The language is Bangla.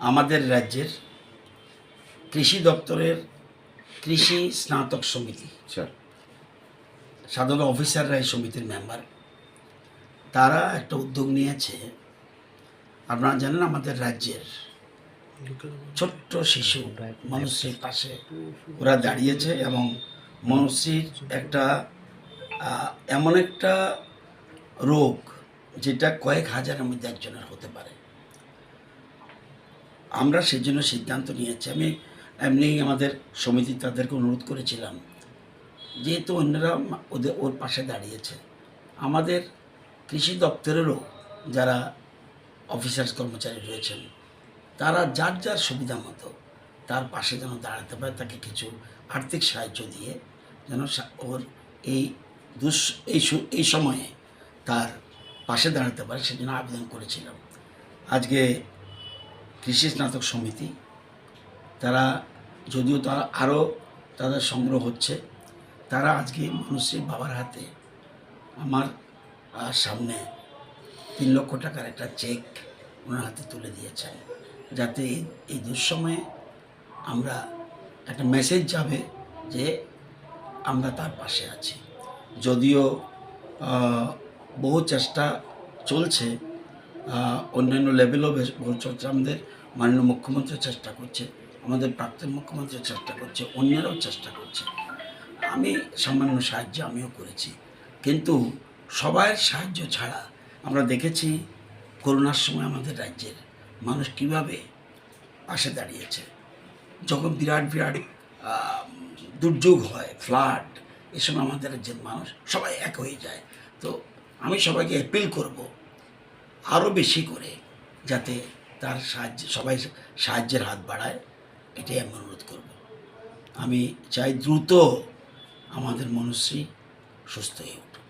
আমাদের রাজ্যের কৃষি দপ্তরের কৃষি স্নাতক সমিতি, সাধারণ অফিসাররা এই সমিতির মেম্বার, তারা একটা উদ্যোগ নিয়েছে। আপনারা জানেন আমাদের রাজ্যের ছোট্ট শিশু মনুশ্রীর পাশে ওরা দাঁড়িয়েছে এবং মনুশ্রীর একটা এমন একটা রোগ যেটা কয়েক হাজারের মধ্যে একজনের হতে পারে। আমরা সেই জন্য সিদ্ধান্ত নিয়েছি। আমি এমনি আমাদের সমিতি তাদেরকে অনুরোধ করেছিলাম, যেহেতু অন্যরা ওর পাশে দাঁড়িয়েছে, আমাদের কৃষি দপ্তরেরও যারা অফিসার্স কর্মচারী রয়েছেন তারা যার যার সুবিধা মতো তার পাশে যেন দাঁড়াতে পারে, তাকে কিছু আর্থিক সাহায্য দিয়ে যেন ওর এই সময়ে তার পাশে দাঁড়াতে পারে, সেজন্য আবেদন করেছিলাম। আজকে কৃষি স্নাতক সমিতি তারা, যদিও তারা আরও তাদের সংগ্রহ হচ্ছে, তারা আজকে মনুশ্রীর বাবার হাতে আমার সামনে 3 লক্ষ টাকার একটা চেক ওনার হাতে তুলে দিয়েছেন, যাতে এই দুঃসময়ে আমরা একটা মেসেজ যাবে যে আমরা তার পাশে আছি। যদিও বহু চেষ্টা চলছে, অন্যান্য লেভেলও বহু চর্চা, আমাদের মাননীয় মুখ্যমন্ত্রী চেষ্টা করছে, আমাদের প্রাক্তন মুখ্যমন্ত্রী চেষ্টা করছে, অন্যরাও চেষ্টা করছে। আমি সামান্য সাহায্য আমিও করেছি, কিন্তু সবার সাহায্য ছাড়া আমরা দেখেছি করোনার সময় আমাদের রাজ্যের মানুষ কীভাবে পাশে দাঁড়িয়েছে। যখন বিরাট বিরাট দুর্যোগ হয়, ফ্লাড, এ সময় আমাদের রাজ্যের মানুষ সবাই এক হয়ে যায়। তো আমি সবাইকে অ্যাপিল করব আরও বেশি করে যাতে তার সবাই সাহায্যের হাত বাড়ায়, এটাই আমি অনুরোধ করব। আমি চাই দ্রুত আমাদের মনুশ্রী সুস্থ হয়ে উঠুক।